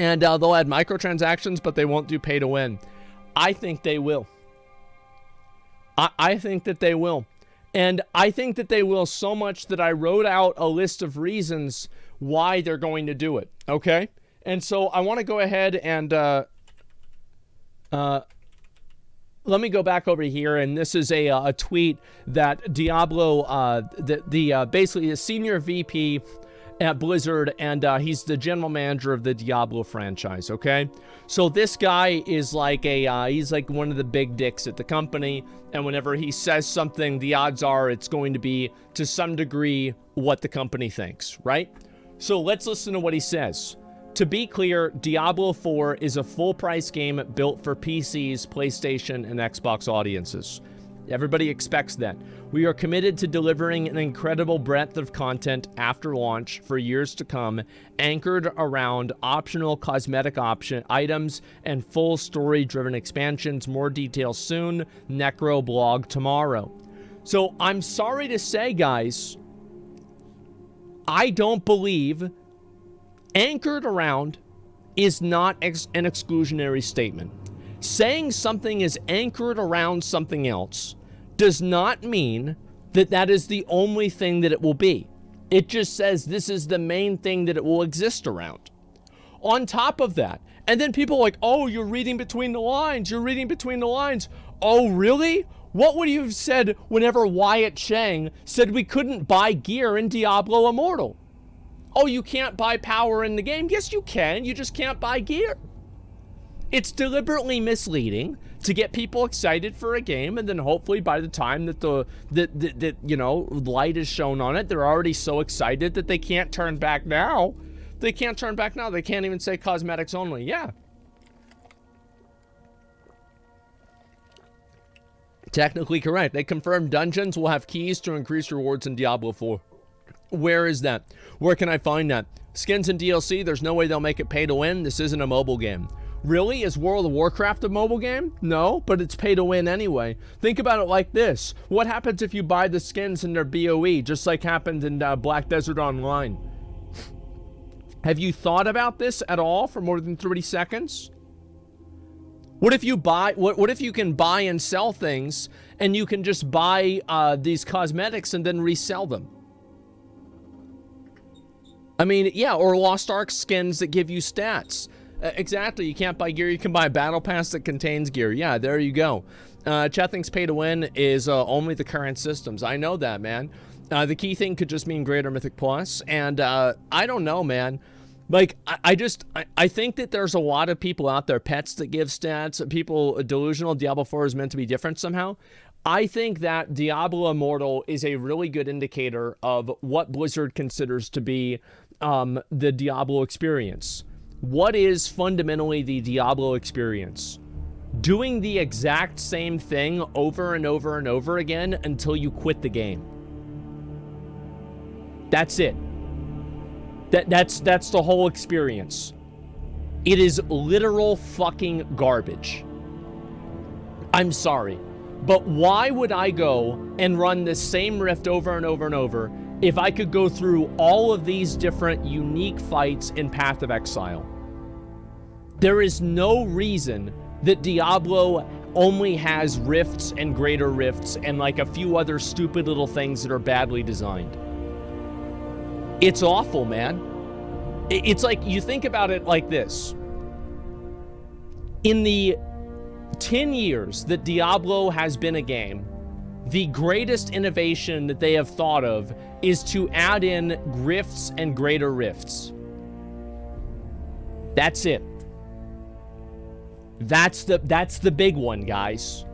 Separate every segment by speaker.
Speaker 1: And they'll add microtransactions, but they won't do pay to win. I think they will. I think that they will. And I think that they will so much that I wrote out a list of reasons why they're going to do it. Okay? And so I want to go ahead and let me go back over here. And this is a tweet that Diablo, basically a senior VP at Blizzard, and he's the general manager of the Diablo franchise, okay? So this guy is like he's like one of the big dicks at the company, and whenever he says something, the odds are it's going to be, to some degree, what the company thinks, right? So let's listen to what he says. To be clear, Diablo IV is a full-price game built for PCs, PlayStation, and Xbox audiences. Everybody expects that. We are committed to delivering an incredible breadth of content after launch for years to come, anchored around optional cosmetic items and full story-driven expansions. More details soon. Necro blog tomorrow. So I'm sorry to say, guys, I don't believe anchored around is not an exclusionary statement. Saying something is anchored around something else does not mean that that is the only thing that it will be. It just says this is the main thing that it will exist around. On top of that, and then people are like, oh, you're reading between the lines. You're reading between the lines. Oh, really? What would you have said whenever Wyatt Chang said we couldn't buy gear in Diablo Immortal? Oh, you can't buy power in the game? Yes, you can. You just can't buy gear. It's deliberately misleading to get people excited for a game, and then hopefully by the time that the light is shown on it, they're already so excited that they can't turn back now. They can't turn back now. They can't even say cosmetics only. Yeah. Technically correct. They confirmed dungeons will have keys to increase rewards in Diablo 4. Where is that? Where can I find that? Skins and DLC, there's no way they'll make it pay to win. This isn't a mobile game. Really? Is World of Warcraft a mobile game? No, but it's pay to win anyway. Think about it like this. What happens if you buy the skins in their BOE, just like happened in Black Desert Online? Have you thought about this at all for more than 30 seconds? What if you buy, what if you can buy and sell things, and you can just buy these cosmetics and then resell them? I mean, yeah, or Lost Ark skins that give you stats. Exactly, you can't buy gear, you can buy a battle pass that contains gear. Yeah, there you go. Chat thinks pay to win is only the current systems. I know that, man. The key thing could just mean Greater Mythic Plus, and I don't know, man. Like, I think that there's a lot of people out there, pets that give stats, people delusional. Diablo 4 is meant to be different somehow. I think that Diablo Immortal is a really good indicator of what Blizzard considers to be the Diablo experience. What is fundamentally the Diablo experience? Doing the exact same thing over and over and over again until you quit the game. That's it. That's the whole experience. It is literal fucking garbage. I'm sorry, but why would I go and run the same rift over and over and over if I could go through all of these different unique fights in Path of Exile? There is no reason that Diablo only has rifts and greater rifts and like a few other stupid little things that are badly designed. It's awful, man. It's like, you think about it like this. In the 10 years that Diablo has been a game, the greatest innovation that they have thought of is to add in rifts and greater rifts. That's it. That's the big one, guys.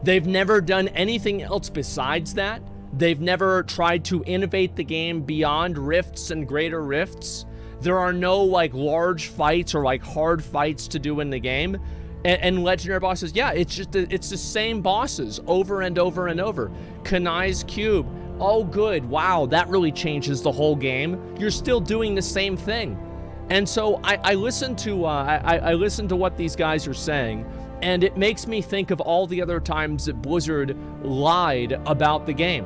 Speaker 1: They've never done anything else besides that. They've never tried to innovate the game beyond rifts and greater rifts. There are no like large fights or like hard fights to do in the game. And legendary bosses, yeah, it's the same bosses over and over and over. Kanai's Cube, oh good, wow, that really changes the whole game. You're still doing the same thing. And so I listen to what these guys are saying, and it makes me think of all the other times that Blizzard lied about the game.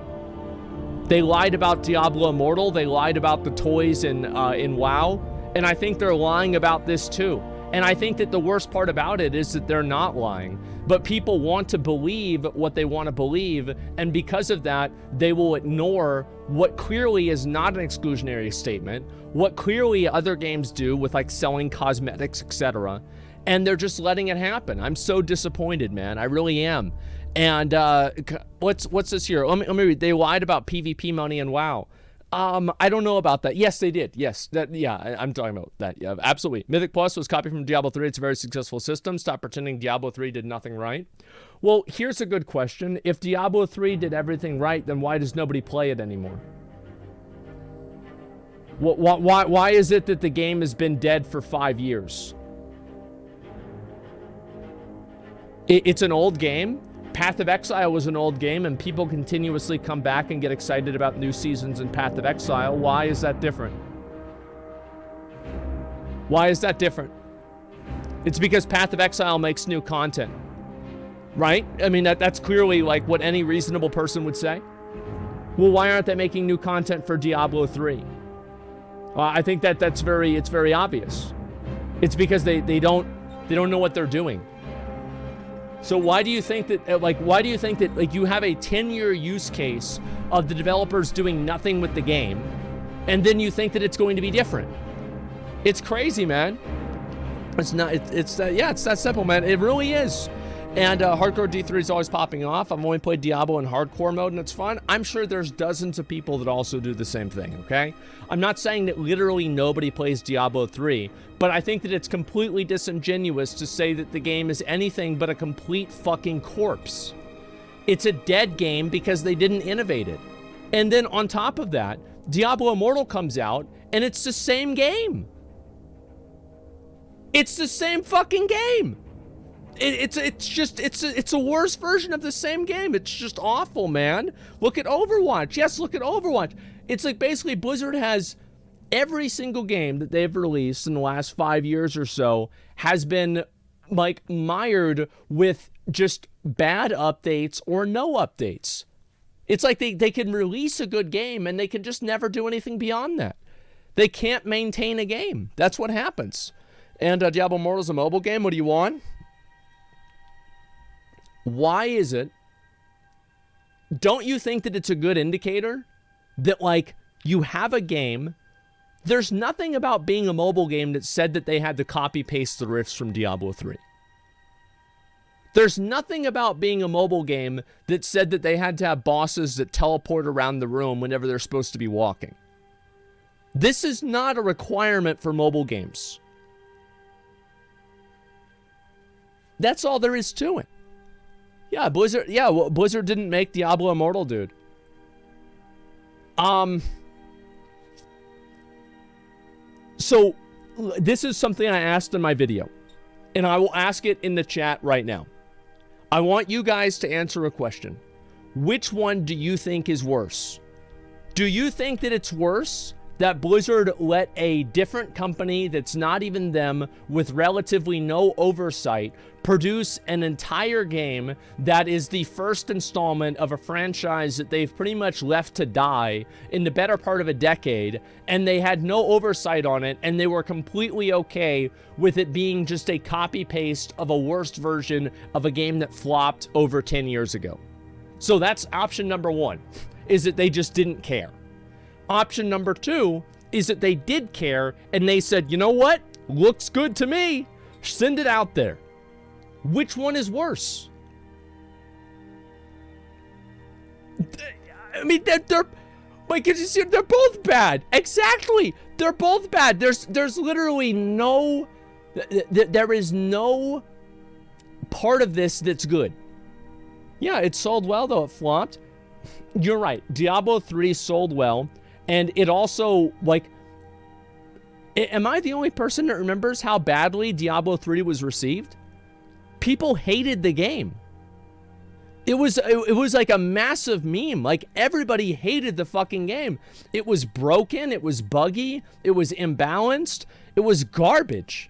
Speaker 1: They lied about Diablo Immortal. They lied about the toys in WoW, And I think they're lying about this too. And I think that the worst part about it is that they're not lying, but people want to believe what they want to believe, and because of that, they will ignore what clearly is not an exclusionary statement, what clearly other games do with like selling cosmetics, etc., and they're just letting it happen. I'm so disappointed, man. I really am. And what's this here? Let me read. They lied about PvP money and WoW. I don't know about that. Yes, they did. Yes, I'm talking about that. Yeah, absolutely. Mythic Plus was copied from Diablo 3. It's a very successful system. Stop pretending Diablo 3 did nothing right. Well, here's a good question. If Diablo 3 did everything right, then why does nobody play it anymore? Why is it that the game has been dead for 5 years? It's an old game. Path of Exile was an old game, and people continuously come back and get excited about new seasons in Path of Exile. Why is that different? Why is that different? It's because Path of Exile makes new content, right? I mean, that's clearly like what any reasonable person would say. Well, why aren't they making new content for Diablo 3? I think it's very obvious. It's because they don't know what they're doing. So why do you think that you have a 10-year use case of the developers doing nothing with the game, and then you think that it's going to be different? It's crazy, man. It's not. It's that simple, man. It really is. And Hardcore D3 is always popping off. I've only played Diablo in hardcore mode, and it's fun. I'm sure there's dozens of people that also do the same thing, okay? I'm not saying that literally nobody plays Diablo 3, but I think that it's completely disingenuous to say that the game is anything but a complete fucking corpse. It's a dead game because they didn't innovate it. And then on top of that, Diablo Immortal comes out, and it's the same game. It's the same fucking game. It's a worse version of the same game. It's just awful, man. Look at Overwatch. Yes, look at Overwatch. It's like basically Blizzard has every single game that they've released in the last 5 years or so has been like mired with just bad updates or no updates. It's like they can release a good game and they can just never do anything beyond that. They can't maintain a game. That's what happens. And Diablo Immortal is a mobile game. What do you want? Why is it? Don't you think that it's a good indicator that, like, you have a game? There's nothing about being a mobile game that said that they had to copy-paste the riffs from Diablo 3. There's nothing about being a mobile game that said that they had to have bosses that teleport around the room whenever they're supposed to be walking. This is not a requirement for mobile games. That's all there is to it. Yeah, Blizzard. Yeah, well, Blizzard didn't make Diablo Immortal, dude. So this is something I asked in my video, and I will ask it in the chat right now. I want you guys to answer a question. Which one do you think is worse? Do you think that it's worse that Blizzard let a different company that's not even them, with relatively no oversight, produce an entire game that is the first installment of a franchise that they've pretty much left to die in the better part of a decade, and they had no oversight on it, and they were completely okay with it being just a copy-paste of a worst version of a game that flopped over 10 years ago? So that's option number one, is that they just didn't care. Option number two is that they did care, and they said, you know what? Looks good to me. Send it out there. Which one is worse? I mean, they're like, you see, they're both bad. Exactly. They're both bad. There's literally no, there is no part of this that's good. Yeah, it sold well, though it flopped. You're right. Diablo 3 sold well. And it also, like, am I the only person that remembers how badly Diablo 3 was received? People hated the game. It was like a massive meme. Like, everybody hated the fucking game. It was broken. It was buggy. It was imbalanced. It was garbage.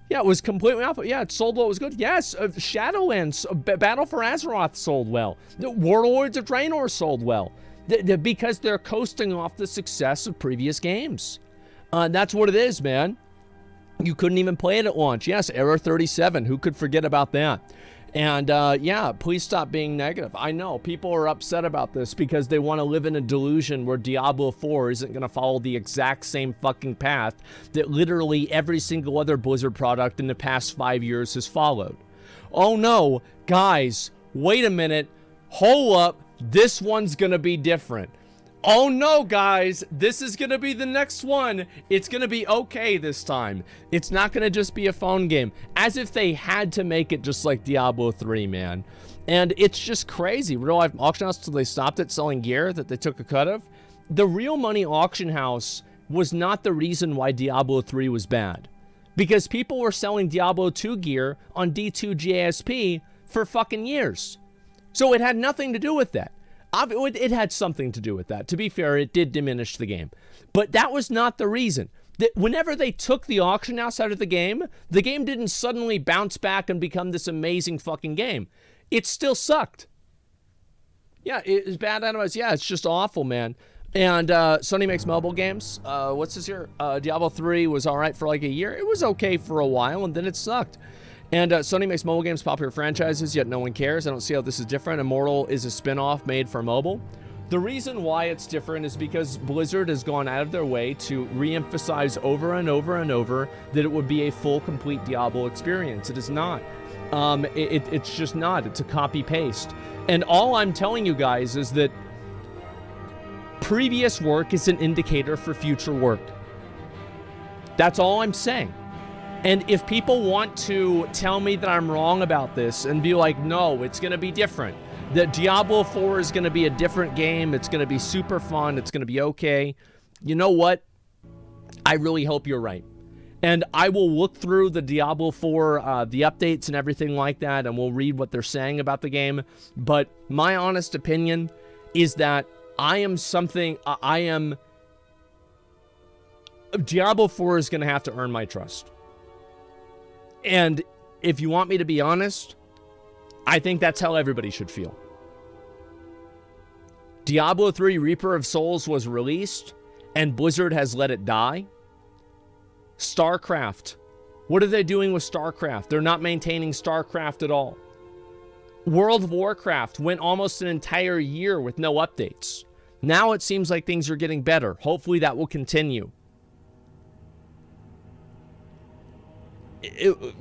Speaker 1: Yeah, it was completely off. Yeah, it sold well. It was good. Yes, Shadowlands, Battle for Azeroth sold well. The Warlords of Draenor sold well. Because they're coasting off the success of previous games. That's what it is, man. You couldn't even play it at launch. Yes, Error 37. Who could forget about that? And yeah, please stop being negative. I know people are upset about this because they want to live in a delusion where Diablo 4 isn't going to follow the exact same fucking path that literally every single other Blizzard product in the past 5 years has followed. Oh no, guys, wait a minute. Hold up. This one's going to be different. Oh no, guys, this is going to be the next one. It's going to be okay this time. It's not going to just be a phone game. As if they had to make it just like Diablo 3, man. And it's just crazy. Real life auction house till they stopped it selling gear that they took a cut of. The real money auction house was not the reason why Diablo 3 was bad. Because people were selling Diablo 2 gear on D2 GASP for fucking years. So it had nothing to do with that. It had something to do with that. To be fair, it did diminish the game. But that was not the reason. Whenever they took the auction house out of the game didn't suddenly bounce back and become this amazing fucking game. It still sucked. Yeah, it's bad otherwise. Yeah, it's just awful, man. And Sony makes mobile games. What's this here? Diablo 3 was all right for like a year. It was okay for a while, and then it sucked. And Sony makes mobile games popular franchises, yet no one cares. I don't see how this is different. Immortal is a spin-off made for mobile. The reason why it's different is because Blizzard has gone out of their way to re-emphasize over and over and over that it would be a full, complete Diablo experience. It is not. It's just not. It's a copy-paste. And all I'm telling you guys is that previous work is an indicator for future work. That's all I'm saying. And if people want to tell me that I'm wrong about this and be like, no, it's going to be different, that Diablo 4 is going to be a different game, it's going to be super fun, it's going to be okay, you know what? I really hope you're right. And I will look through the Diablo 4, the updates and everything like that, and we'll read what they're saying about the game. But my honest opinion is that Diablo 4 is going to have to earn my trust. And if you want me to be honest, I think that's how everybody should feel. Diablo 3 Reaper of Souls was released, and Blizzard has let it die. StarCraft. What are they doing with StarCraft? They're not maintaining StarCraft at all. World of Warcraft went almost an entire year with no updates. Now it seems like things are getting better. Hopefully that will continue.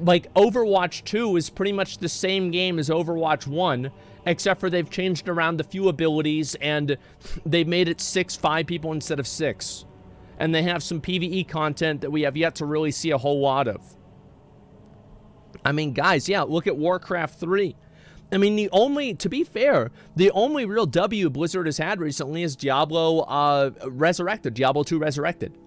Speaker 1: Like Overwatch 2 is pretty much the same game as Overwatch 1, except for they've changed around a few abilities and they've made it 5 people instead of 6. And they have some PvE content that we have yet to really see a whole lot of. I mean, guys, yeah, look at Warcraft 3. I mean, to be fair, the only real W Blizzard has had recently is Diablo Resurrected, Diablo 2 Resurrected.